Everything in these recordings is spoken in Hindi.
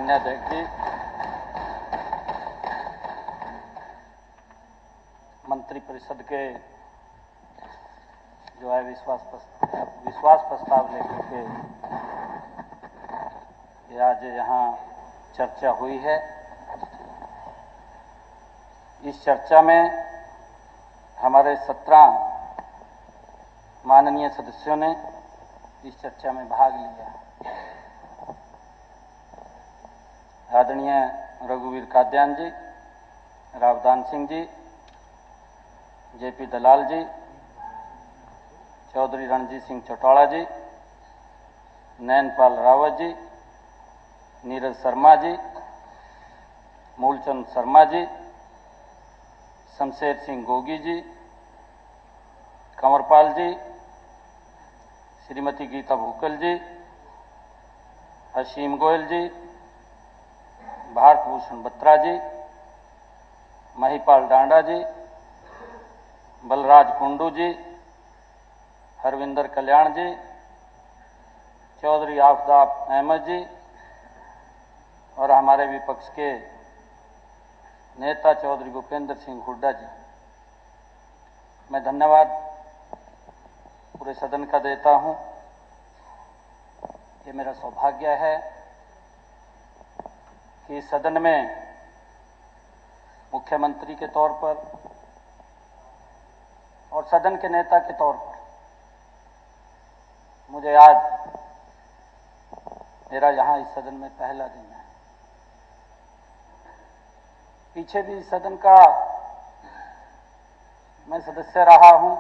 मान्य अध्यक्ष जी, मंत्रिपरिषद के जो है विश्वास प्रस्ताव लेकर के ये आज यहाँ चर्चा हुई है। इस चर्चा में हमारे 17 माननीय सदस्यों ने इस चर्चा में भाग लिया। आदरणीय रघुवीर काद्यान जी, रावदान सिंह जी, जेपी दलाल जी, चौधरी रणजीत सिंह चौटाला जी, नैनपाल रावत जी, नीरज शर्मा जी, मूलचंद शर्मा जी, शमशेर सिंह गोगी जी, कंवरपाल जी, श्रीमती गीता भूकल जी, असीम गोयल जी, भारत भूषण बत्रा जी, महिपाल डांडा जी, बलराज कुंडू जी, हरविंदर कल्याण जी, चौधरी आफताब अहमद जी और हमारे विपक्ष के नेता चौधरी भूपेंद्र सिंह हुड्डा जी। मैं धन्यवाद पूरे सदन का देता हूं। ये मेरा सौभाग्य है कि सदन में मुख्यमंत्री के तौर पर और सदन के नेता के तौर पर मुझे आज मेरा यहाँ इस सदन में पहला दिन है। पीछे भी इस सदन का मैं सदस्य रहा हूं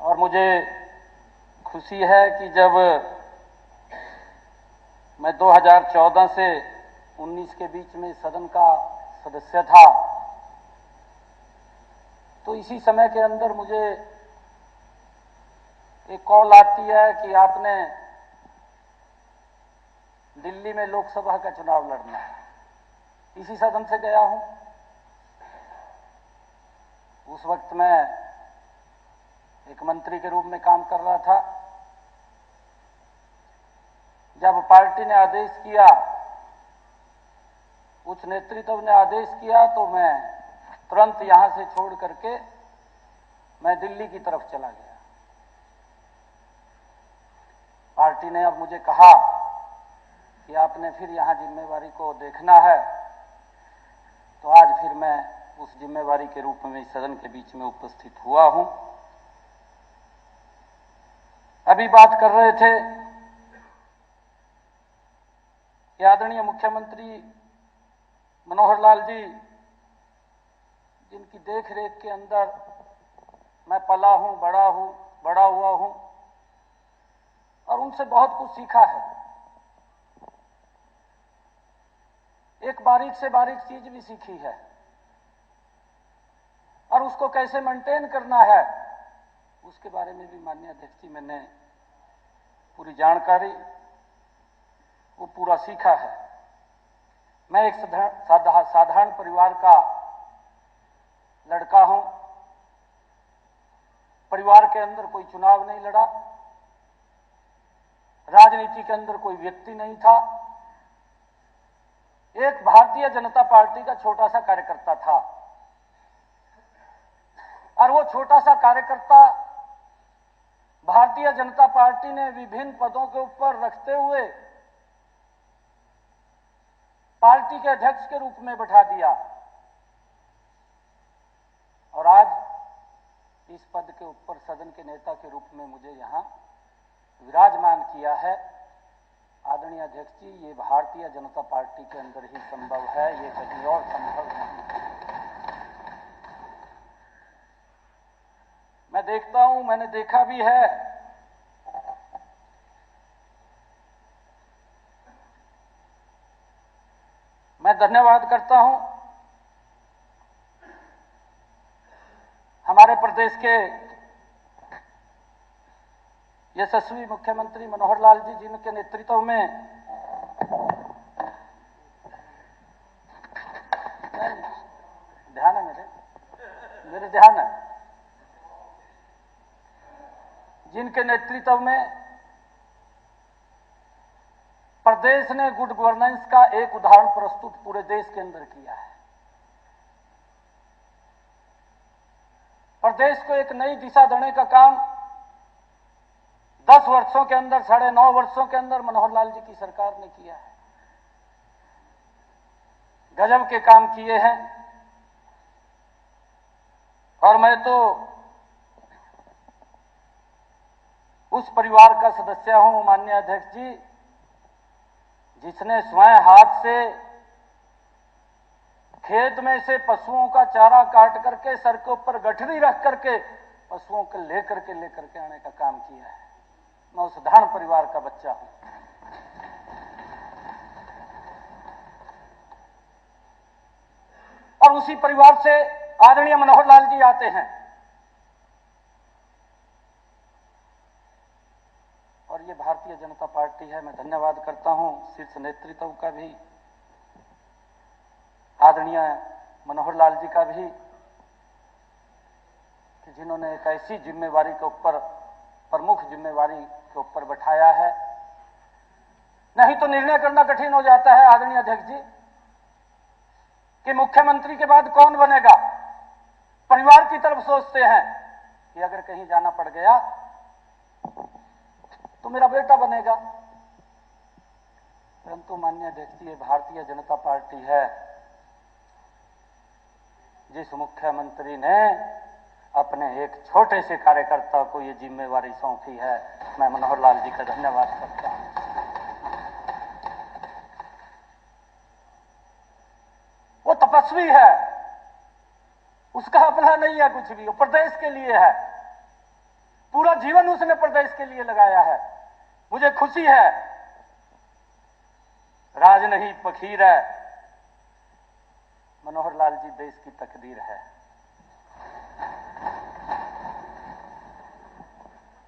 और मुझे खुशी है कि जब मैं 2014 से 19 के बीच में सदन का सदस्य था तो इसी समय के अंदर मुझे एक कॉल आती है कि आपने दिल्ली में लोकसभा का चुनाव लड़ना है। इसी सदन से गया हूं। उस वक्त मैं एक मंत्री के रूप में काम कर रहा था। जब पार्टी ने आदेश किया, उच्च नेतृत्व ने आदेश किया तो मैं तुरंत यहां से छोड़ करके मैं दिल्ली की तरफ चला गया। पार्टी ने अब मुझे कहा कि आपने फिर यहां जिम्मेवारी को देखना है, तो आज फिर मैं उस जिम्मेवारी के रूप में इस सदन के बीच में उपस्थित हुआ हूं। अभी बात कर रहे थे कि आदरणीय मुख्यमंत्री मनोहर लाल जी, जिनकी देखरेख के अंदर मैं पला हूं, बड़ा हुआ हूं और उनसे बहुत कुछ सीखा है। एक बारीक से बारीक चीज भी सीखी है और उसको कैसे मेंटेन करना है उसके बारे में भी माननीय अध्यक्ष जी मैंने पूरी जानकारी वो पूरा सीखा है। मैं एक साधारण परिवार का लड़का हूं। परिवार के अंदर कोई चुनाव नहीं लड़ा, राजनीति के अंदर कोई व्यक्ति नहीं था। एक भारतीय जनता पार्टी का छोटा सा कार्यकर्ता था और वो छोटा सा कार्यकर्ता भारतीय जनता पार्टी ने विभिन्न पदों के ऊपर रखते हुए पार्टी के अध्यक्ष के रूप में बैठा दिया और आज इस पद के ऊपर सदन के नेता के रूप में मुझे यहां विराजमान किया है। आदरणीय अध्यक्ष जी, ये भारतीय जनता पार्टी के अंदर ही संभव है, ये कहीं और संभव नहीं। मैं देखता हूं, मैंने देखा भी है मैं धन्यवाद करता हूं हमारे प्रदेश के यशस्वी मुख्यमंत्री मनोहर लाल जी, जिनके नेतृत्व में ध्यान है मेरे ध्यान है, जिनके नेतृत्व में प्रदेश ने गुड गवर्नेंस का एक उदाहरण प्रस्तुत पूरे देश के अंदर किया है। प्रदेश को एक नई दिशा देने का काम 10 वर्षों के अंदर, 9.5 वर्षों के अंदर मनोहर लाल जी की सरकार ने किया है। गजब के काम किए हैं। और मैं तो उस परिवार का सदस्य हूं, माननीय अध्यक्ष जी, जिसने स्वयं हाथ से खेत में से पशुओं का चारा काट करके सर के ऊपर गठरी रख करके पशुओं को लेकर के आने का काम किया है। मैं उस धान परिवार का बच्चा हूं। और उसी परिवार से आदरणीय मनोहर लाल जी आते हैं। और ये भारतीय जनता पार्टी है। मैं धन्यवाद करता हूं शीर्ष नेतृत्व का भी, आदरणीय मनोहर लाल जी का भी, कि जिन्होंने एक ऐसी जिम्मेवारी के ऊपर, प्रमुख जिम्मेवारी के ऊपर बैठाया है। नहीं तो निर्णय करना कठिन हो जाता है आदरणीय अध्यक्ष जी, कि मुख्यमंत्री के बाद कौन बनेगा। परिवार की तरफ सोचते हैं कि अगर कहीं जाना पड़ गया तो मेरा बेटा बनेगा। परंतु माननीय अध्यक्ष जी, ये भारतीय जनता पार्टी है। जिस मुख्यमंत्री ने अपने एक छोटे से कार्यकर्ता को ये जिम्मेवारी सौंपी है, मैं मनोहर लाल जी का धन्यवाद करता हूं। वो तपस्वी है, उसका अपना नहीं है कुछ भी, वो प्रदेश के लिए है। पूरा जीवन उसने प्रदेश के लिए लगाया है। मुझे खुशी है, राज नहीं फकीर है, मनोहर लाल जी देश की तकदीर है।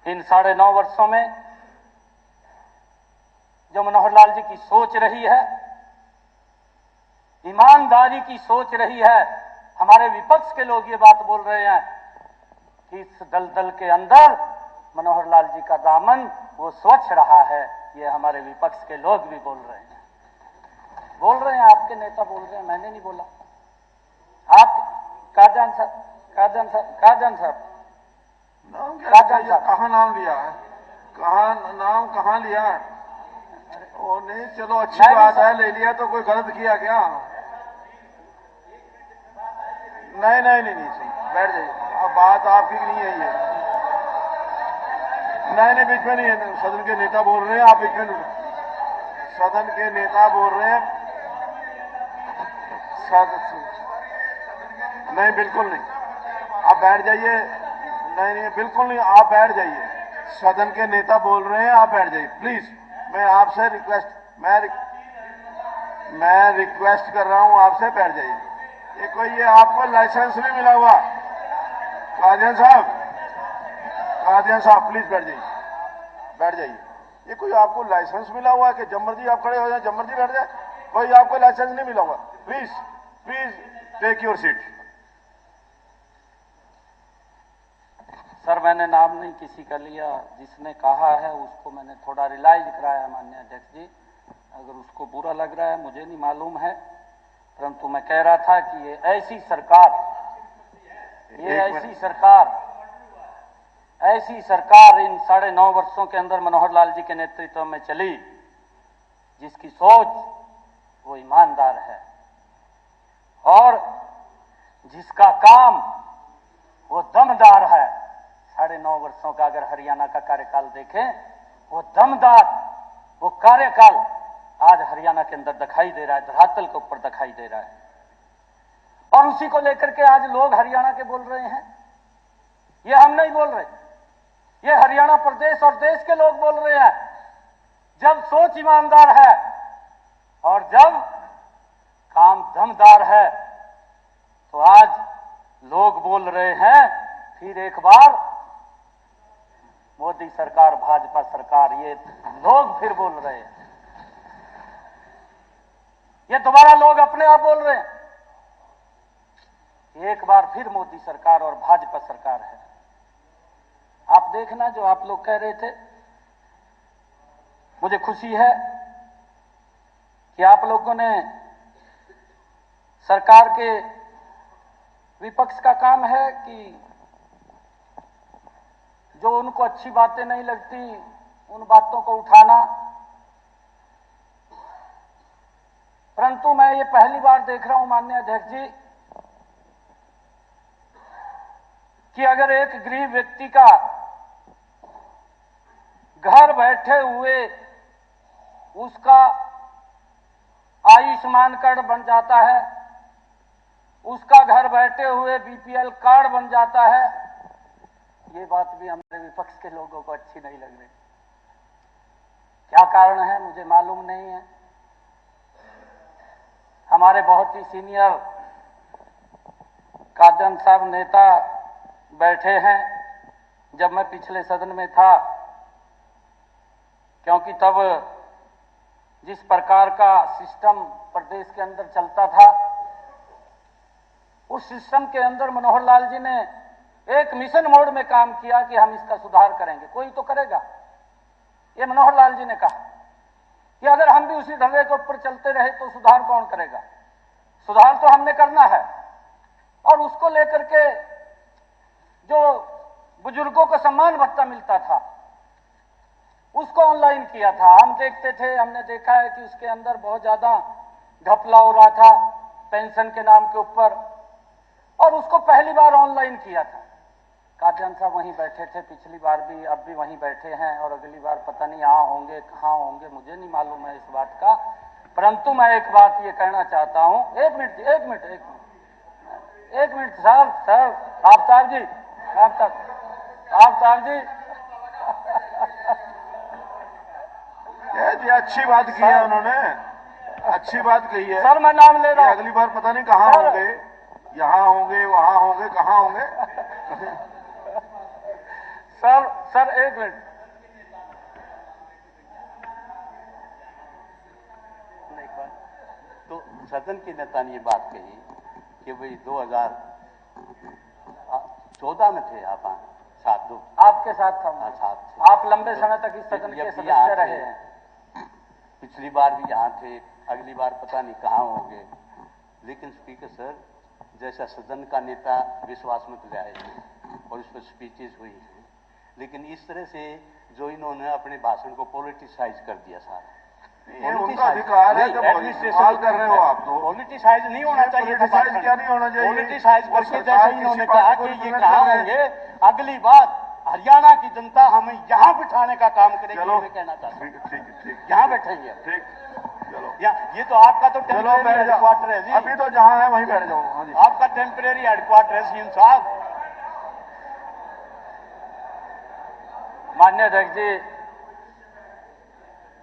इन 9.5 वर्षों में जो मनोहर लाल जी की सोच रही है, ईमानदारी की सोच रही है। हमारे विपक्ष के लोग ये बात बोल रहे हैं कि इस दलदल के अंदर मनोहर लाल जी का दामन वो स्वच्छ रहा है। ये हमारे विपक्ष के लोग भी बोल रहे हैं, आपके नेता बोल रहे हैं, मैंने नहीं बोला। आप काजन साहब, कहाँ नाम लिया है, कहाँ लिया है? वो नहीं, चलो अच्छी बात है, ले लिया तो कोई गलत किया क्या? नहीं, बैठ जाइए। अब बात आपकी नहीं है ये। नहीं, बीच में नहीं है। सदन के नेता बोल रहे हैं, आप बीच में सदन के नेता बोल रहे हैं। नहीं, बिल्कुल नहीं, आप बैठ जाइए। नहीं, बिल्कुल नहीं, आप बैठ जाइए। सदन के नेता बोल रहे हैं, आप बैठ जाइए प्लीज। मैं आपसे मैं रिक्वेस्ट कर रहा हूं आपसे, बैठ जाइए। ये कोई, ये आपको लाइसेंस नहीं मिला हुआ। कादियान साहब प्लीज बैठ जाइए। ये कोई आपको लाइसेंस मिला हुआ है कि जब मर्जी आप खड़े हो जाए, जब मर्जी बैठ जाए? कोई आपको लाइसेंस नहीं मिला हुआ। Please take your seat. Sir, मैंने नाम नहीं किसी का लिया, जिसने कहा है उसको मैंने थोड़ा रियलाइज कराया माननीय अध्यक्ष जी। अगर उसको बुरा लग रहा है, मुझे नहीं मालूम है, परंतु मैं कह रहा था कि ये ऐसी सरकार इन 9.5 वर्षों के अंदर मनोहर लाल जी के नेतृत्व में चली, जिसकी सोच वो ईमानदार है और जिसका काम वो दमदार है। 9.5 वर्षों का अगर हरियाणा का कार्यकाल देखें, वो दमदार, वो कार्यकाल आज हरियाणा के अंदर दिखाई दे रहा है, धरातल के ऊपर दिखाई दे रहा है। और उसी को लेकर के आज लोग हरियाणा के बोल रहे हैं। ये हम नहीं बोल रहे, ये हरियाणा प्रदेश और देश के लोग बोल रहे हैं। जब सोच ईमानदार है और जब काम दमदार है, तो आज लोग बोल रहे हैं फिर एक बार मोदी सरकार, भाजपा सरकार, ये लोग फिर बोल रहे हैं। ये दोबारा लोग अपने आप बोल रहे हैं, एक बार फिर मोदी सरकार और भाजपा सरकार है। आप देखना, जो आप लोग कह रहे थे, मुझे खुशी है कि आप लोगों ने सरकार के विपक्ष का काम है कि जो उनको अच्छी बातें नहीं लगती उन बातों को उठाना, परंतु मैं ये पहली बार देख रहा हूं माननीय अध्यक्ष जी कि अगर एक गरीब व्यक्ति का घर बैठे हुए उसका आयुष्मान कार्ड बन जाता है, उसका घर बैठे हुए बीपीएल कार्ड बन जाता है, ये बात भी हमारे विपक्ष के लोगों को अच्छी नहीं लग रही। क्या कारण है मुझे मालूम नहीं है। हमारे बहुत ही सीनियर कादन साहब नेता बैठे हैं, जब मैं पिछले सदन में था, क्योंकि तब जिस प्रकार का सिस्टम प्रदेश के अंदर चलता था, उस सिस्टम के अंदर मनोहर लाल जी ने एक मिशन मोड में काम किया कि हम इसका सुधार करेंगे, कोई तो करेगा। ये मनोहर लाल जी ने कहा कि अगर हम भी उसी ढंगे के ऊपर चलते रहे तो सुधार कौन करेगा। सुधार तो हमने करना है, और उसको लेकर के जो बुजुर्गों को सम्मान भत्ता मिलता था उसको ऑनलाइन किया था। हम देखते थे, हमने देखा है कि उसके अंदर बहुत ज्यादा घपला हो रहा था पेंशन के नाम के ऊपर, और उसको पहली बार ऑनलाइन किया था। कादयान साहब वहीं बैठे थे पिछली बार भी, अब भी वहीं बैठे हैं, और अगली बार पता नहीं यहाँ होंगे कहाँ होंगे, मुझे नहीं मालूम है इस बात का। परंतु मैं एक बात ये कहना चाहता हूं, एक मिनट सर आफ्ताब जी, आफ्ताब जी जी अच्छी बात की है उन्होंने, अच्छी बात कही है सर। मैं नाम ले रहा हूं, अगली बार पता नहीं कहाँ होंगे, यहाँ होंगे वहां होंगे, कहाँ होंगे। सर एक मिनट, तो सदन के नेता ने ये बात कही कि भाई 2014 में थे आप, साथ दो आपके साथ था, साथ आप लंबे समय तक इस सदन के सदस्य रहे हैं। पिछली बार भी यहाँ थे, अगली बार पता नहीं कहाँ होंगे। लेकिन स्पीकर सर जैसा सदन का नेता विश्वास मत लाए और उस पर स्पीचेस हुई हैं, लेकिन इस तरह से जो इन्होंने अपने भाषण को पॉलिटिसाइज कर दिया सारा, ये उनका अधिकार है। एडमिनिस्ट्रेशन कर रहे हो आप, तो पॉलिटिसाइज नहीं होना चाहिए। पॉलिटिसाइज क्या नहीं होना चाहिए? पॉलिटिसाइज करके जैसे इन्होंने कहा कि ये कहाँ होंगे, अगली बात हरियाणा की जनता हमें यहाँ बिठाने का काम करेगी। मैं कहना चाहता हूँ ठीक यहाँ बैठेंगे, ठीक, चलो ये तो आपका तो टेम्परेरी हेडक्वार्टर है जी, अभी तो जहाँ है वहीं बैठ जाओ। हाँ जी, आपका टेम्परेरी हेडक्वार्टर है सीएम साहब। माननीय अध्यक्ष जी,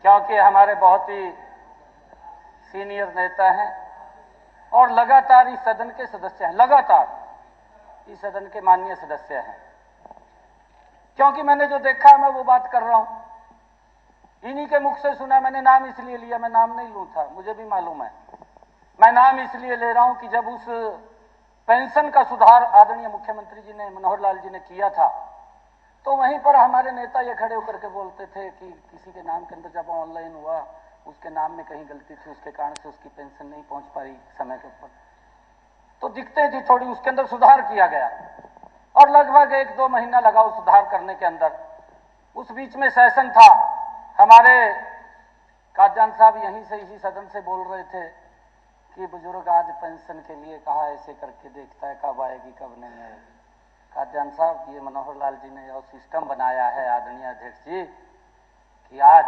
क्योंकि हमारे बहुत ही सीनियर नेता हैं और लगातार इस सदन के सदस्य हैं, लगातार इस सदन के माननीय सदस्य हैं, क्योंकि मैंने जो देखा मैं वो बात कर रहा हूं, इन्हीं के मुख से सुना। मैंने नाम इसलिए लिया, मैं नाम नहीं लूं था, मुझे भी मालूम है। मैं नाम इसलिए ले रहा हूं कि जब उस पेंशन का सुधार आदरणीय मुख्यमंत्री जी ने, मनोहर लाल जी ने किया था, तो वहीं पर हमारे नेता ये खड़े होकर के बोलते थे कि किसी के नाम के अंदर जब ऑनलाइन हुआ, उसके नाम में कहीं गलती थी, उसके कारण से उसकी पेंशन नहीं पहुंच पाई समय के ऊपर, तो दिक्कतें थी थोड़ी, उसके अंदर सुधार किया गया और लगभग 1-2 महीना लगा उस सुधार करने के अंदर। उस बीच में सेशन था, हमारे कादयान साहब यहीं से, इसी सदन से बोल रहे थे कि बुजुर्ग आज पेंशन के लिए कहा, ऐसे करके देखता है कब आएगी कब नहीं आएगी। कादयान साहब, ये मनोहर लाल जी ने और सिस्टम बनाया है आदरणीय अध्यक्ष जी कि आज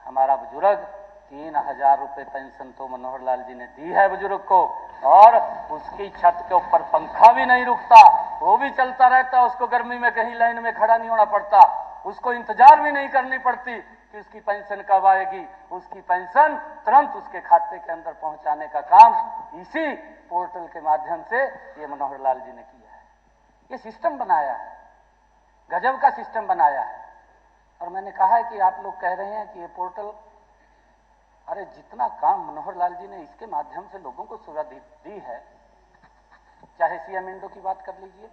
हमारा बुजुर्ग 3000 रुपए पेंशन तो मनोहर लाल जी ने दी है बुजुर्ग को, और उसकी छत के ऊपर पंखा भी नहीं रुकता, वो भी चलता रहता, उसको गर्मी में कहीं लाइन में खड़ा नहीं होना पड़ता, उसको इंतजार भी नहीं करनी पड़ती कि उसकी पेंशन कब आएगी। उसकी पेंशन तुरंत उसके खाते के अंदर पहुंचाने का काम इसी पोर्टल के माध्यम से ये मनोहर लाल जी ने किया है। ये सिस्टम बनाया है, गजब का सिस्टम बनाया है। और मैंने कहा है कि आप लोग कह रहे हैं कि ये पोर्टल, अरे जितना काम मनोहर लाल जी ने इसके माध्यम से लोगों को सुविधा दी है, चाहे सीएम इंडो की बात कर लीजिए,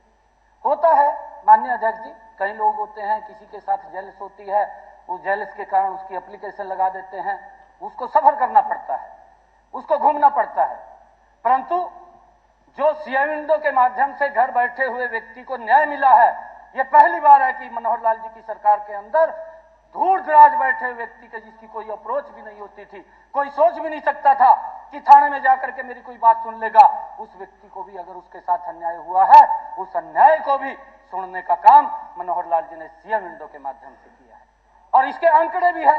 होता है माननीय अध्यक्ष जी, कई लोग होते हैं किसी के साथ जेलस होती है, उस जेलस के कारण उसकी एप्लीकेशन लगा देते हैं, उसको सफर करना पड़ता है, उसको घूमना पड़ता है। परंतु जो सीएम विंडो के माध्यम से घर बैठे हुए व्यक्ति को न्याय मिला है, यह पहली बार है कि मनोहर लाल जी की सरकार के अंदर दूर दराज बैठे हुए व्यक्ति के जिसकी कोई अप्रोच भी नहीं होती थी, कोई सोच भी नहीं सकता था कि थाने में जाकर के मेरी कोई बात सुन लेगा, उस व्यक्ति को भी अगर उसके साथ अन्याय हुआ है, उस अन्याय को भी सुनने का काम मनोहर लाल जी ने सीएम विंडो के माध्यम से किया है। और इसके आंकड़े भी है,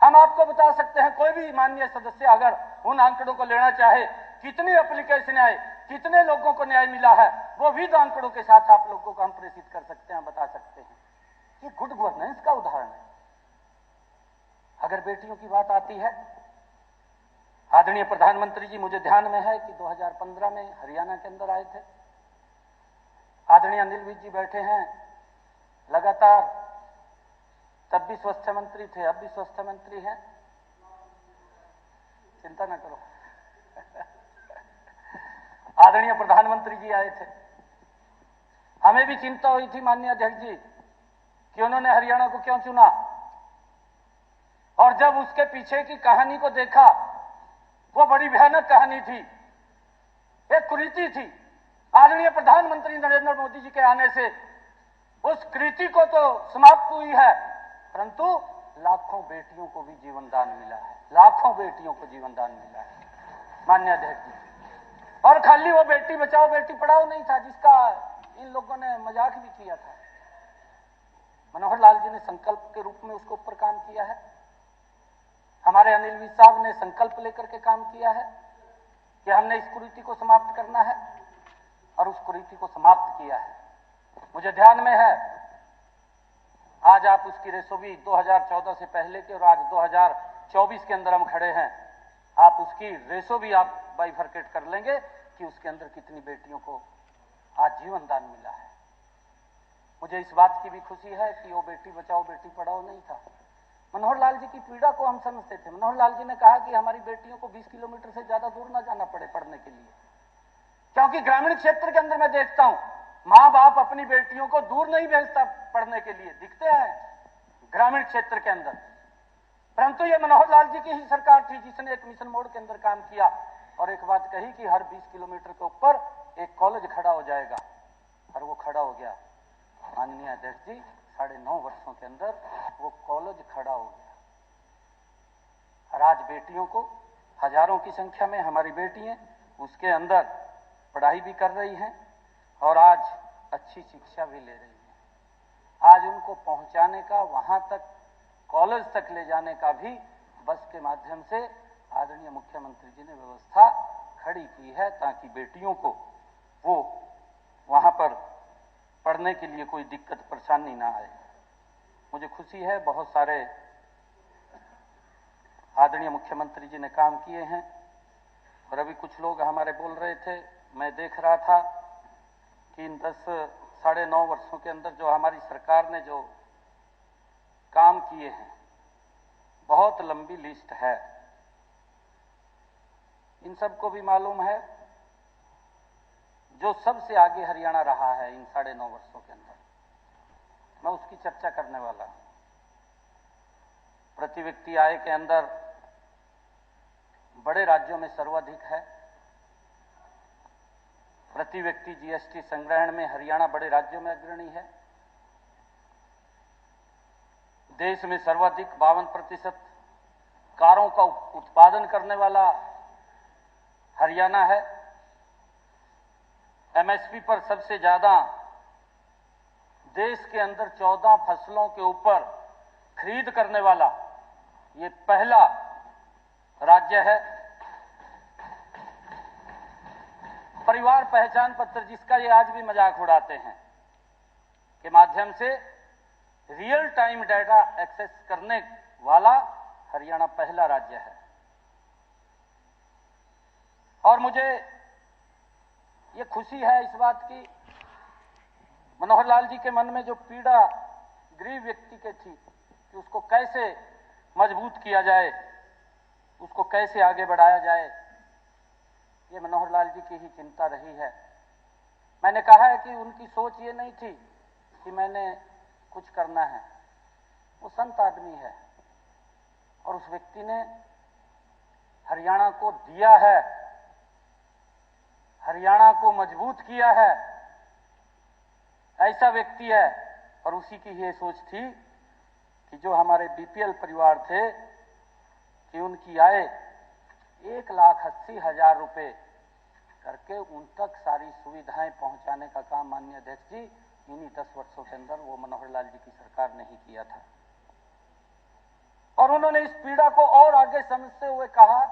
हम आपको बता सकते हैं। कोई भी माननीय सदस्य अगर उन आंकड़ों को लेना चाहे, कितनी एप्लीकेशन आए, कितने लोगों को न्याय मिला है, वो भी तो आंकड़ों के साथ आप लोगों को हम प्रेषित कर सकते हैं, बता सकते हैं। ये गुड गवर्नेंस का उदाहरण है। अगर बेटियों की बात आती है, आदरणीय प्रधानमंत्री जी, मुझे ध्यान में है कि 2015 में हरियाणा के अंदर आए थे। आदरणीय अनिल विज जी बैठे हैं लगातार, तब भी स्वास्थ्य मंत्री थे, अब भी स्वास्थ्य मंत्री हैं, चिंता न करो। आदरणीय प्रधानमंत्री जी आए थे। हमें भी चिंता हुई थी माननीय अध्यक्ष जी कि उन्होंने हरियाणा को क्यों चुना, और जब उसके पीछे की कहानी को देखा, वो बड़ी भयानक कहानी थी, एक कुरीति थी। आदरणीय प्रधानमंत्री नरेंद्र मोदी जी के आने से उस कृति को तो समाप्त हुई है, परंतु लाखों बेटियों को भी जीवन दान मिला है, लाखों बेटियों को जीवन दान मिला है माननीय अध्यक्ष जी। और खाली वो बेटी बचाओ बेटी पढ़ाओ नहीं था, जिसका इन लोगों ने मजाक भी किया था। मनोहर लाल जी ने संकल्प के रूप में उसके ऊपर काम किया है। हमारे अनिल विज साहब ने संकल्प लेकर के काम किया है कि हमने इस कुरीति को समाप्त करना है, और उस कुरीति को समाप्त किया है। मुझे ध्यान में है, आज आप उसकी रेसोबी 2014 से पहले के और आज 2024 के अंदर हम खड़े हैं, आप उसकी रेसो भी आप बाइफरकेट कर लेंगे कि उसके अंदर कितनी बेटियों को आज जीवन दान मिला है। मुझे इस बात की भी खुशी है कि वो बेटी बचाओ बेटी पढ़ाओ नहीं था। मनोहर लाल जी की पीड़ा को हम समझते थे। मनोहर लाल जी ने कहा कि हमारी बेटियों को 20 किलोमीटर से ज्यादा दूर ना जाना पड़े पढ़ने के लिए, क्योंकि ग्रामीण क्षेत्र के अंदर मैं देखता हूं मां बाप अपनी बेटियों को दूर नहीं भेजता पढ़ने के लिए, दिखते हैं ग्रामीण क्षेत्र के अंदर। परंतु ये मनोहर लाल जी की ही सरकार थी जिसने एक मिशन मोड के अंदर काम किया और एक बात कही कि हर 20 किलोमीटर के ऊपर एक कॉलेज खड़ा हो जाएगा, और वो खड़ा हो गया माननीय अध्यक्ष जी। 9.5 वर्षों के अंदर वो कॉलेज खड़ा हो गया, और आज बेटियों को हजारों की संख्या में हमारी बेटियां उसके अंदर पढ़ाई भी कर रही हैं और आज अच्छी शिक्षा भी ले रही हैं। आज उनको पहुंचाने का, वहां तक कॉलेज तक ले जाने का भी बस के माध्यम से आदरणीय मुख्यमंत्री जी ने व्यवस्था खड़ी की है, ताकि बेटियों को वो वहां पर पढ़ने के लिए कोई दिक्कत परेशानी ना आए। मुझे खुशी है, बहुत सारे आदरणीय मुख्यमंत्री जी ने काम किए हैं। और अभी कुछ लोग हमारे बोल रहे थे, मैं देख रहा था कि इन 10-9.5 वर्षों के अंदर जो हमारी सरकार ने जो काम किए हैं, बहुत लंबी लिस्ट है। इन सबको भी मालूम है, जो सबसे आगे हरियाणा रहा है इन 9.5 वर्षों के अंदर, मैं उसकी चर्चा करने वाला हूं। प्रति व्यक्ति आय के अंदर बड़े राज्यों में सर्वाधिक है। प्रति व्यक्ति जीएसटी संग्रहण में हरियाणा बड़े राज्यों में अग्रणी है। देश में सर्वाधिक 52% कारों का उत्पादन करने वाला हरियाणा है। एमएसपी पर सबसे ज्यादा देश के अंदर 14 फसलों के ऊपर खरीद करने वाला ये पहला राज्य है। परिवार पहचान पत्र, जिसका ये आज भी मजाक उड़ाते हैं, के माध्यम से रियल टाइम डाटा एक्सेस करने वाला हरियाणा पहला राज्य है। और मुझे ये खुशी है इस बात की, मनोहर लाल जी के मन में जो पीड़ा गरीब व्यक्ति के थी कि उसको कैसे मजबूत किया जाए, उसको कैसे आगे बढ़ाया जाए, ये मनोहर लाल जी की ही चिंता रही है। मैंने कहा है कि उनकी सोच ये नहीं थी कि मैंने कुछ करना है। वो संत आदमी है और उस व्यक्ति ने हरियाणा को दिया है, हरियाणा को मजबूत किया है, ऐसा व्यक्ति है। और उसी की ये सोच थी कि जो हमारे बीपीएल परिवार थे कि उनकी आय 1,80,000 रुपए करके उन तक सारी सुविधाएं पहुंचाने का काम माननीय अध्यक्ष जी इन्हीं 10 वर्षों के अंदर वो मनोहर लाल जी की सरकार ने ही किया था। और उन्होंने इस पीड़ा को और आगे समझते हुए कहा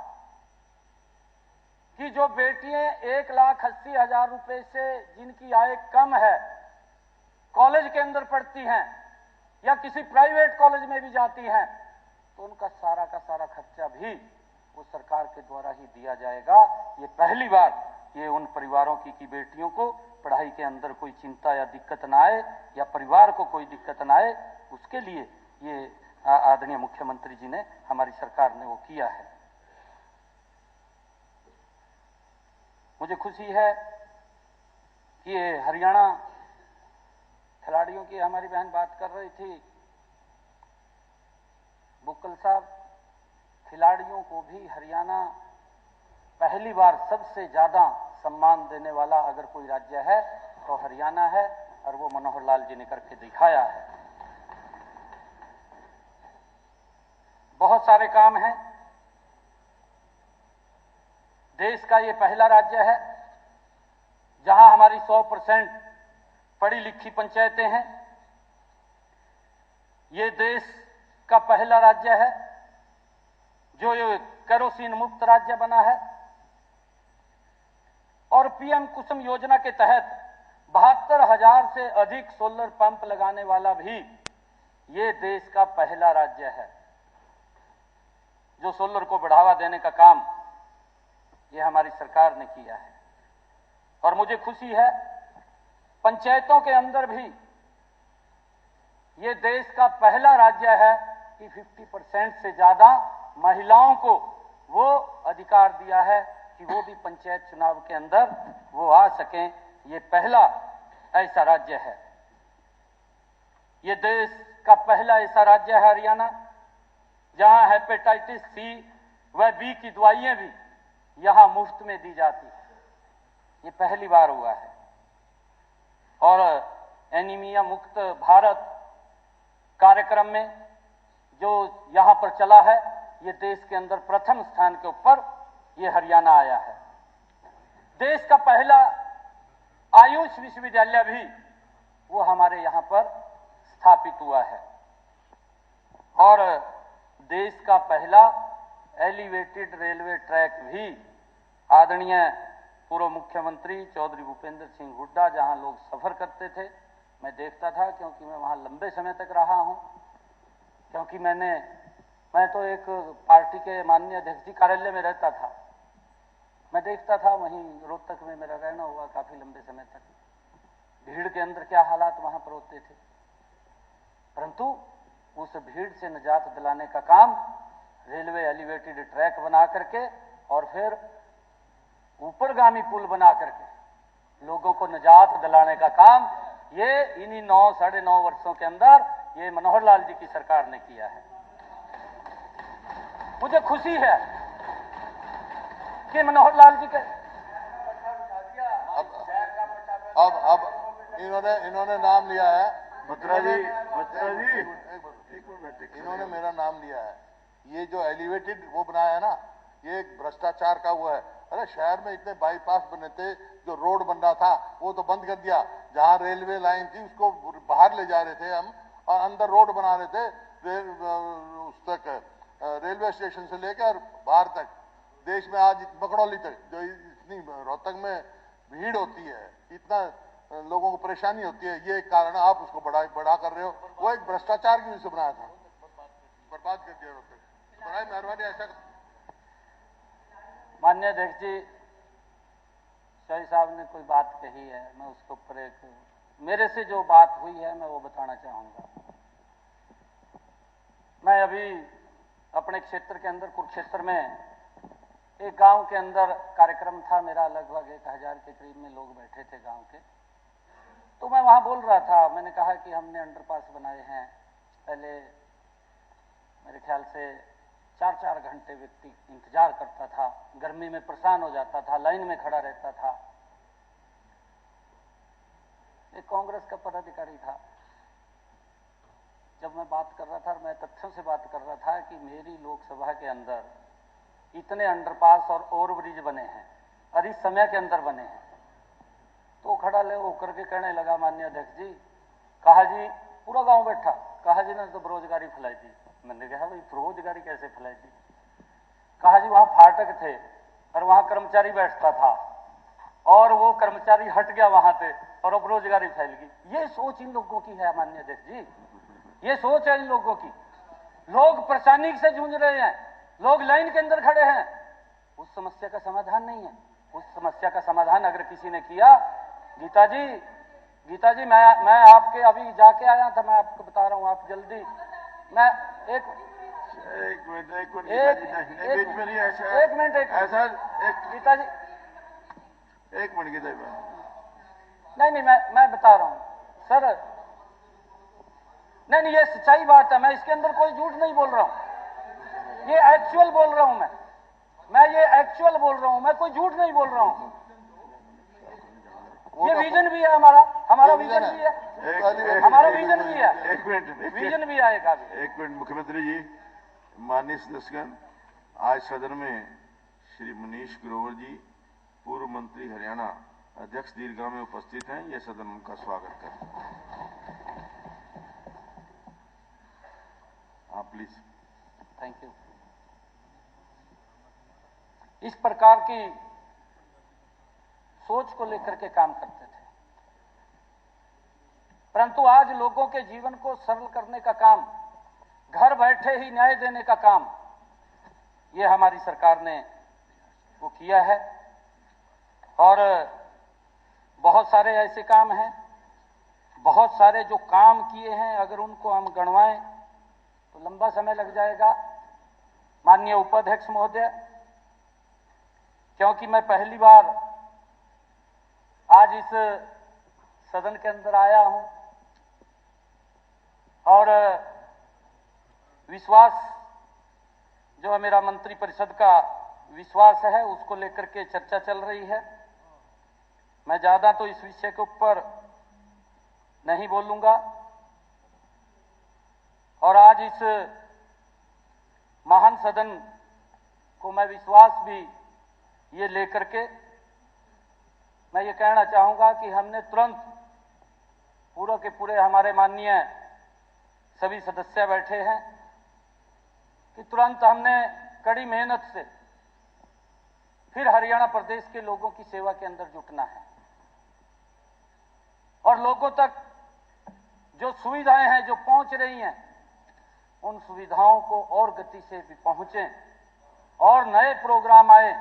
कि जो बेटियां 1,80,000 रुपए से जिनकी आय कम है कॉलेज के अंदर पढ़ती हैं या किसी प्राइवेट कॉलेज में भी जाती हैं, तो उनका सारा का सारा खर्चा भी वो सरकार के द्वारा ही दिया जाएगा। ये पहली बार ये उन परिवारों की बेटियों को पढ़ाई के अंदर कोई चिंता या दिक्कत ना आए या परिवार को कोई दिक्कत ना आए, उसके लिए ये आदरणीय मुख्यमंत्री जी ने, हमारी सरकार ने वो किया है। मुझे खुशी है कि ये हरियाणा खिलाड़ियों की हमारी बहन बात कर रही थी, बुक्कल साहब, खिलाड़ियों को भी हरियाणा पहली बार सबसे ज्यादा सम्मान देने वाला अगर कोई राज्य है तो हरियाणा है, और वो मनोहर लाल जी ने करके दिखाया है। बहुत सारे काम हैं। देश का ये पहला राज्य है जहां हमारी 100% पढ़ी लिखी पंचायतें हैं। ये देश का पहला राज्य है जो ये केरोसिन मुक्त राज्य बना है। और पीएम कुसुम योजना के तहत 72,000 से अधिक सोलर पंप लगाने वाला भी ये देश का पहला राज्य है। जो सोलर को बढ़ावा देने का काम ये हमारी सरकार ने किया है। और मुझे खुशी है पंचायतों के अंदर भी ये देश का पहला राज्य है कि 50% से ज्यादा महिलाओं को वो अधिकार दिया है कि वो भी पंचायत चुनाव के अंदर वो आ सकें। ये पहला ऐसा राज्य है। ये देश का पहला ऐसा राज्य है हरियाणा जहां हेपेटाइटिस सी व बी की दवाइयां भी यहां मुफ्त में दी जाती है। ये पहली बार हुआ है। और एनीमिया मुक्त भारत कार्यक्रम में जो यहां पर चला है, ये देश के अंदर प्रथम स्थान के ऊपर ये हरियाणा आया है। देश का पहला आयुष विश्वविद्यालय भी वो हमारे यहां पर स्थापित हुआ है। और देश का पहला एलिवेटेड रेलवे ट्रैक भी आदरणीय पूर्व मुख्यमंत्री चौधरी भूपेंद्र सिंह हुड्डा जहां लोग सफर करते थे, मैं देखता था, क्योंकि मैं वहां लंबे समय तक रहा हूं। क्योंकि मैं तो एक पार्टी के माननीय अध्यक्ष जी कार्यालय में रहता था। मैं देखता था वहीं रोहतक में मेरा रहना हुआ काफी लंबे समय तक। भीड़ के अंदर क्या हालात वहां पर होते थे, परंतु उस भीड़ से निजात दिलाने का काम रेलवे एलिवेटेड ट्रैक बना करके और फिर ऊपरगामी पुल बना करके लोगों को निजात दिलाने का काम ये इन्हीं 9-9.5 वर्षों के अंदर ये मनोहर लाल जी की सरकार ने किया है। मुझे खुशी है कि मनोहर लाल जी के अब इन्होंने नाम लिया है, बत्रा जी इन्होंने मेरा नाम लिया है। ये जो एलिवेटेड वो बनाया है ना, ये एक भ्रष्टाचार का वो है। अरे शहर में इतने बाईपास बने थे, जो रोड बन रहा था वो तो बंद कर दिया। जहां रेलवे लाइन थी उसको बाहर ले जा रहे थे हम, और अंदर रोड बना रहे थे उस तक, रेलवे स्टेशन से लेकर बाहर तक। देश में आज बकड़ौली तक जो इतनी रोहतक में भीड़ होती है, इतना लोगों को परेशानी होती है, ये कारण आप उसको बढ़ा कर रहे हो। वो एक भ्रष्टाचार की वजह से बनाया था, बर्बाद कर दिया रोहतक। बड़ा मेहरबानी ऐसा। माननीय अध्यक्ष जी, शाही साहब ने कोई बात कही है, मैं उसके ऊपर एक मेरे से जो बात हुई है मैं वो बताना चाहूंगा। मैं अभी अपने क्षेत्र के अंदर कुरुक्षेत्र में एक गांव के अंदर कार्यक्रम था मेरा, लगभग 1,000 के करीब में लोग बैठे थे गांव के। तो मैं वहां बोल रहा था, मैंने कहा कि हमने अंडरपास बनाए हैं। पहले मेरे ख्याल से 4-4 घंटे व्यक्ति इंतजार करता था, गर्मी में परेशान हो जाता था, लाइन में खड़ा रहता था। एक कांग्रेस का पदाधिकारी था, जब मैं बात कर रहा था, मैं तथ्यों से बात कर रहा था कि मेरी लोकसभा के अंदर इतने अंडरपास और ओवरब्रिज बने हैं और इस समय के अंदर बने हैं, तो खड़ा ले होकर के कहने लगा, माननीय अध्यक्ष जी, कहा जी पूरा गांव बैठा, कहा जी ने तो बेरोजगारी फैलाई दी। मैंने कहा भाई बेरोजगारी कैसे फैलाई दी? कहा जी वहां फाटक थे और वहां कर्मचारी बैठता था और वो कर्मचारी हट गया वहां से और अब बेरोजगारी फैल गई। ये सोच इन लोगों की है माननीय अध्यक्ष जी, ये सोच है इन लोगों की। लोग परेशानी से जूझ रहे हैं, लोग लाइन के अंदर खड़े हैं, उस समस्या का समाधान नहीं है। उस समस्या का समाधान अगर किसी ने किया, गीता जी मैं आपके अभी जाके आया था, मैं आपको बता रहा हूं, आप जल्दी, मैं एक मिनट गीता जी, नहीं मैं बता रहा हूं सर, नहीं ये सच्चाई बात है, मैं इसके अंदर कोई झूठ नहीं बोल रहा हूं, ये एक्चुअल बोल रहा हूं, मैं ये एक्चुअल बोल रहा हूं, मैं कोई झूठ नहीं बोल रहा हूं। ये विजन भी है हमारा विजन भी है, हमारा विजन भी है। एक मिनट विजन भी आएगा। एक मिनट मुख्यमंत्री जी, माननीय सदस्यगण, आज सदन में श्री मनीष ग्रोवर जी, पूर्व मंत्री हरियाणा, अध्यक्ष दीर्घा में उपस्थित हैं। यह सदन उनका स्वागत करता है। आप प्लीज। Thank you. इस प्रकार की सोच को लेकर के काम करते थे, परंतु आज लोगों के जीवन को सरल करने का काम, घर बैठे ही न्याय देने का काम, ये हमारी सरकार ने वो किया है। और बहुत सारे ऐसे काम हैं, बहुत सारे जो काम किए हैं, अगर उनको हम गणवाएं तो लंबा समय लग जाएगा। माननीय उपाध्यक्ष महोदय, क्योंकि मैं पहली बार आज इस सदन के अंदर आया हूं और विश्वास जो है मेरा मंत्री परिषद का विश्वास है, उसको लेकर के चर्चा चल रही है। मैं ज्यादा तो इस विषय के ऊपर नहीं बोलूंगा और आज इस महान सदन को मैं विश्वास भी ये लेकर के मैं ये कहना चाहूंगा कि हमने तुरंत पूरा के पूरे हमारे माननीय सभी सदस्य बैठे हैं कि तुरंत हमने कड़ी मेहनत से फिर हरियाणा प्रदेश के लोगों की सेवा के अंदर जुटना है और लोगों तक जो सुविधाएं हैं जो पहुंच रही हैं, उन सुविधाओं को और गति से भी पहुंचे और नए प्रोग्राम आए,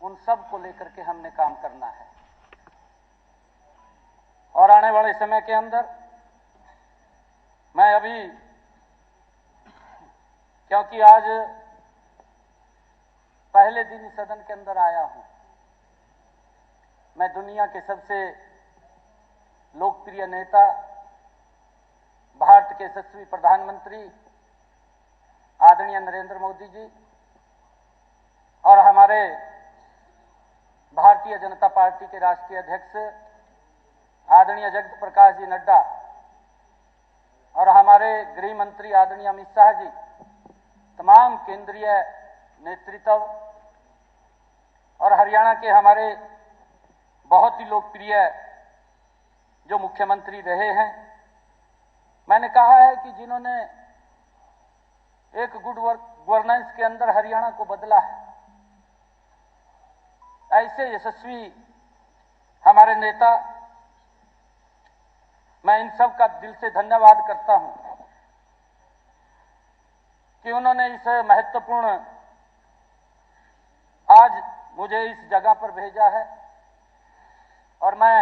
उन सब को लेकर के हमने काम करना है। और आने वाले समय के अंदर मैं अभी, क्योंकि आज पहले दिन सदन के अंदर आया हूं, मैं दुनिया के सबसे लोकप्रिय नेता, भारत के यशस्वी प्रधानमंत्री आदरणीय नरेंद्र मोदी जी और हमारे भारतीय जनता पार्टी के राष्ट्रीय अध्यक्ष आदरणीय जगत प्रकाश जी नड्डा और हमारे गृह मंत्री आदरणीय अमित शाह जी, तमाम केंद्रीय नेतृत्व और हरियाणा के हमारे बहुत ही लोकप्रिय जो मुख्यमंत्री रहे हैं, मैंने कहा है कि जिन्होंने एक गुड गवर्नेंस के अंदर हरियाणा को बदला है, ऐसे यशस्वी हमारे नेता, मैं इन सब का दिल से धन्यवाद करता हूं कि उन्होंने इस महत्वपूर्ण आज मुझे इस जगह पर भेजा है और मैं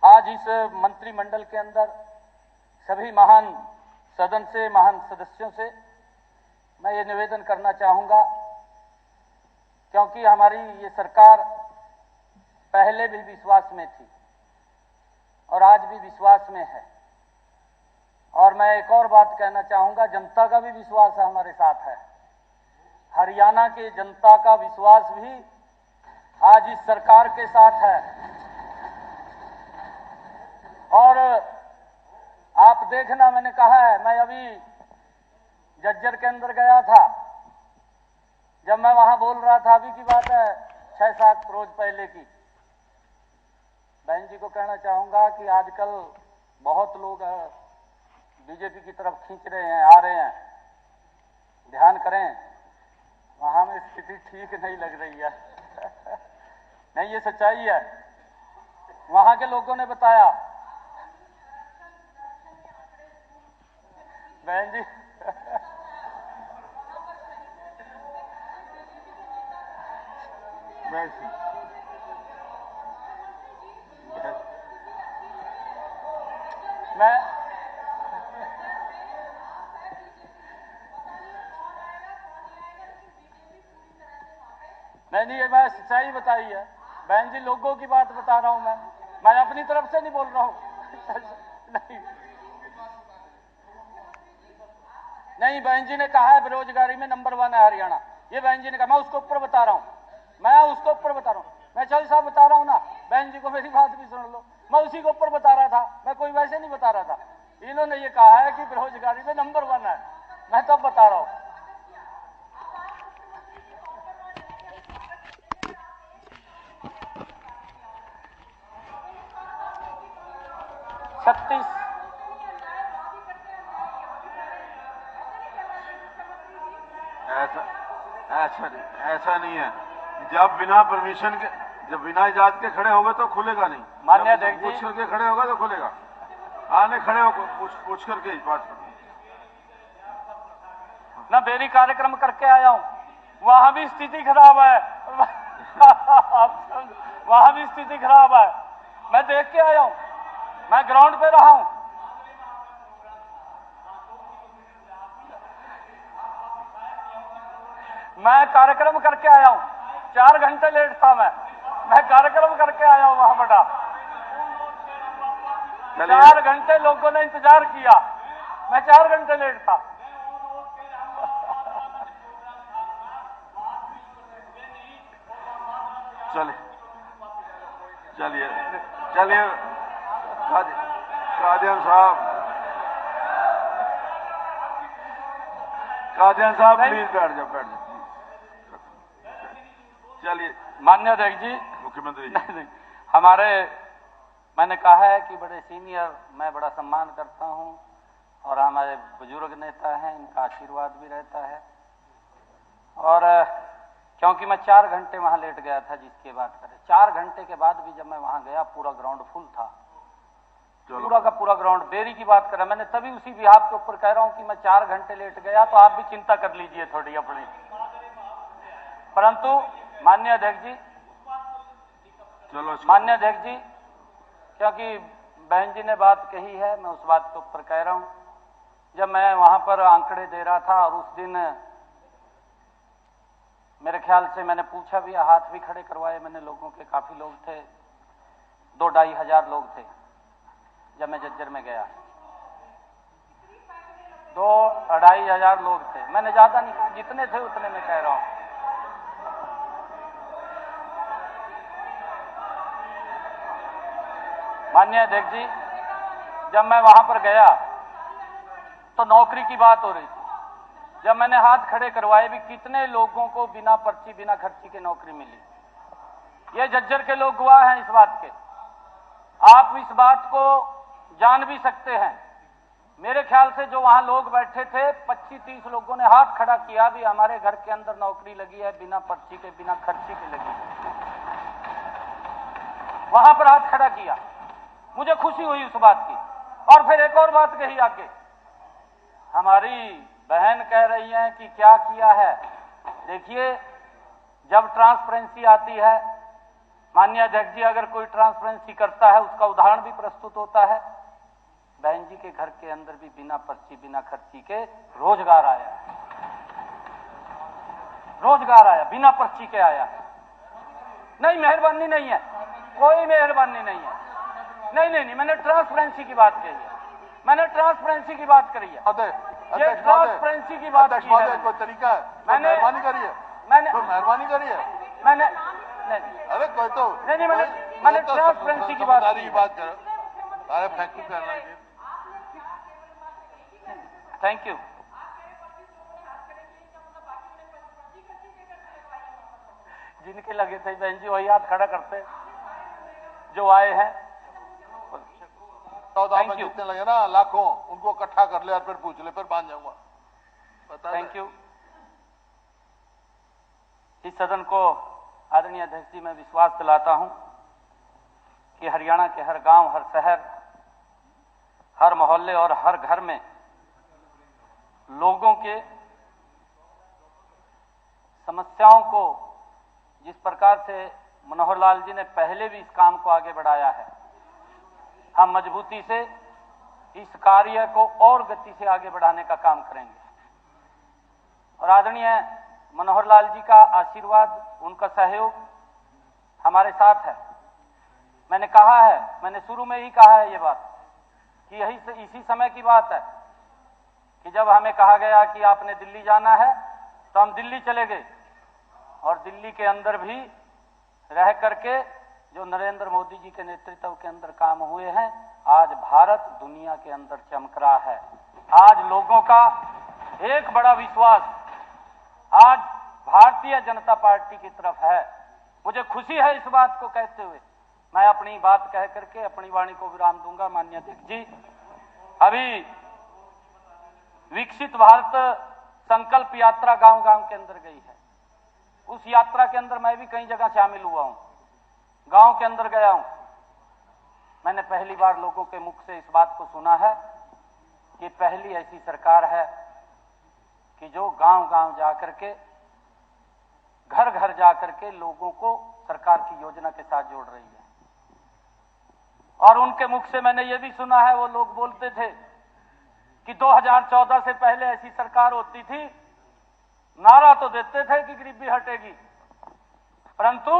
आज इस मंत्रिमंडल के अंदर सभी महान सदन से, महान सदस्यों से मैं ये निवेदन करना चाहूंगा, क्योंकि हमारी ये सरकार पहले भी विश्वास में थी और आज भी विश्वास में है और मैं एक और बात कहना चाहूंगा, जनता का भी विश्वास हमारे साथ है। हरियाणा के जनता का विश्वास भी आज इस सरकार के साथ है। और आप देखना, मैंने कहा है, मैं अभी जज्जर के अंदर गया था। जब मैं वहां बोल रहा था, अभी की बात है 6-7 रोज पहले की, बहन जी को कहना चाहूंगा कि आजकल बहुत लोग बीजेपी की तरफ खींच रहे हैं, आ रहे हैं। ध्यान करें, वहां में स्थिति ठीक नहीं लग रही है। नहीं, ये सच्चाई है। वहां के लोगों ने बताया, बहन जी नहीं, ये मैं सच्चाई बताई है बहन जी, लोगों की बात बता रहा हूं। मैं अपनी तरफ से नहीं बोल रहा हूं। नहीं, बहन जी ने कहा है बेरोजगारी में नंबर 1 है हरियाणा। ये बहन जी ने कहा, मैं उसको ऊपर बता रहा हूं। मैं चौधरी साहब बता रहा हूं ना, बहन जी को मेरी बात भी सुन लो। मैं उसी को ऊपर बता रहा था, मैं कोई वैसे नहीं बता रहा था। इन्होंने ये कहा है कि बेरोजगारी में नंबर 1 है, मैं तब बता रहा हूं। ऐसा नहीं है। जब बिना परमिशन के, जब बिना इजाजत के खड़े होगे तो खुलेगा नहीं। मान्य अध्यक्ष जी, पूछ करके खड़े होगा तो खुलेगा। आने खड़े हो, पूछ करके ही बात ना। बेरी कार्यक्रम करके आया हूं, वहां भी स्थिति खराब है। वहां भी स्थिति खराब है। मैं देख के आया हूं, मैं ग्राउंड पे रहा हूं। मैं कार्यक्रम करके आया हूं, 4 घंटे लेट था। मैं कार्यक्रम करके आया हूं वहां बड़ा। 4 घंटे लोगों ने इंतजार किया, मैं 4 घंटे लेट था। चलिए कादियान साहब प्लीज बैठ जाओ। चलिए, माननीय अध्यक्ष जी, मुख्यमंत्री जी, मैंने कहा है कि बड़े सीनियर, मैं बड़ा सम्मान करता हूं और हमारे बुजुर्ग नेता हैं, इनका आशीर्वाद भी रहता है। और क्योंकि मैं 4 घंटे वहां लेट गया था, जिसकी बात करें, 4 घंटे के बाद भी जब मैं वहां गया, पूरा ग्राउंड फुल था। पूरा का पूरा ग्राउंड। बेरी की बात करें, मैंने तभी उसी बिहाफ के ऊपर कह रहा हूं कि मैं 4 घंटे लेट गया, तो आप भी चिंता कर लीजिए थोड़ी अपनी। परंतु माननीय अध्यक्ष जी, क्योंकि बहन जी ने बात कही है, मैं उस बात के ऊपर कह रहा हूं। जब मैं वहां पर आंकड़े दे रहा था, और उस दिन मेरे ख्याल से मैंने पूछा भी, हाथ भी खड़े करवाए मैंने लोगों के, काफी लोग थे, 2-2.5 हजार लोग थे जब मैं जज्जर में गया। 2-2.5 हजार लोग थे। मैंने ज्यादा नहीं कहा, जितने थे उतने में कह रहा हूं। माननीय अध्यक्ष जी, जब मैं वहां पर गया तो नौकरी की बात हो रही थी। जब मैंने हाथ खड़े करवाए भी, कितने लोगों को बिना पर्ची बिना खर्ची के नौकरी मिली। ये जज्जर के लोग गवाह हैं इस बात के। आप इस बात को जान भी सकते हैं। मेरे ख्याल से जो वहां लोग बैठे थे, 25-30 लोगों ने हाथ खड़ा किया भी, हमारे घर के अंदर नौकरी लगी है, बिना पर्ची के बिना खर्ची के लगी है। वहां पर हाथ खड़ा किया, मुझे खुशी हुई उस बात की। और फिर एक और बात कही आगे, हमारी बहन कह रही है कि क्या किया है। देखिए, जब ट्रांसपेरेंसी आती है, माननीय अध्यक्ष जी, अगर कोई ट्रांसपेरेंसी करता है, उसका उदाहरण भी प्रस्तुत होता है। बहन जी के घर के अंदर भी बिना पर्ची बिना खर्ची के रोजगार आया है। रोजगार आया, बिना पर्ची के आया है। नहीं, मेहरबानी नहीं है, कोई मेहरबानी नहीं है। नहीं, मैंने ट्रांसपेरेंसी की बात कही है। मैंने ट्रांसपेरेंसी की बात करी है, ये ट्रांसपेरेंसी की बात की है। कोई तरीका है? मैंने मेहरबानी करी है, मैंने मेहरबानी करी है। मैंने अरे कोई तो नहीं मैंने ट्रांसपेरेंसी की बात करो। अरे थैंक यू करना है। Thank you. जिनके लगे थे बहन जी वही हाथ खड़ा करते जो आए हैं। Thank you. जितने लगे ना लाखों, उनको इकट्ठा कर ले और फिर पूछ ले, फिर बांध जाऊंगा। Thank you. इस सदन को आदरणीय अध्यक्ष जी मैं विश्वास दिलाता हूं कि हरियाणा के हर गांव, हर शहर, हर मोहल्ले और हर घर में लोगों के समस्याओं को जिस प्रकार से मनोहर लाल जी ने पहले भी इस काम को आगे बढ़ाया है, हम मजबूती से इस कार्य को और गति से आगे बढ़ाने का काम करेंगे। और आदरणीय मनोहर लाल जी का आशीर्वाद, उनका सहयोग हमारे साथ है। मैंने कहा है, मैंने शुरू में ही कहा है ये बात कि इसी समय की बात है कि जब हमें कहा गया कि आपने दिल्ली जाना है तो हम दिल्ली चले गए और दिल्ली के अंदर भी रह करके जो नरेंद्र मोदी जी के नेतृत्व के अंदर काम हुए हैं, आज भारत दुनिया के अंदर चमक रहा है। आज लोगों का एक बड़ा विश्वास आज भारतीय जनता पार्टी की तरफ है। मुझे खुशी है इस बात को कहते हुए। मैं अपनी बात कह करके अपनी वाणी को विराम दूंगा। माननीय अध्यक्ष जी, अभी विकसित भारत संकल्प यात्रा गांव-गांव के अंदर गई है। उस यात्रा के अंदर मैं भी कई जगह शामिल हुआ हूं, गांव के अंदर गया हूं। मैंने पहली बार लोगों के मुख से इस बात को सुना है कि पहली ऐसी सरकार है कि जो गांव-गांव जाकर के, घर-घर जाकर के लोगों को सरकार की योजना के साथ जोड़ रही है। और उनके मुख से मैंने ये भी सुना है, वो लोग बोलते थे कि 2014 से पहले ऐसी सरकार होती थी, नारा तो देते थे कि गरीबी हटेगी, परंतु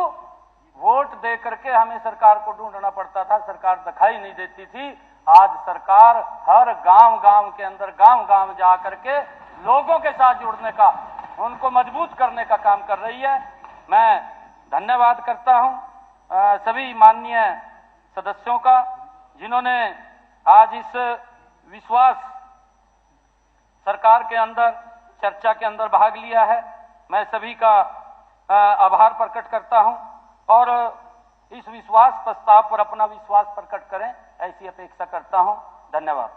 वोट दे करके हमें सरकार को ढूंढना पड़ता था, सरकार दिखाई नहीं देती थी। आज सरकार हर गांव-गांव के अंदर, गांव-गांव जा करके लोगों के साथ जुड़ने का, उनको मजबूत करने का काम कर रही है। मैं धन्यवाद करता हूं सभी माननीय सदस्यों का, जिन्होंने आज इस विश्वास सरकार के अंदर चर्चा के अंदर भाग लिया है। मैं सभी का आभार प्रकट करता हूं और इस विश्वास प्रस्ताव पर अपना विश्वास प्रकट करें, ऐसी अपेक्षा करता हूं। धन्यवाद।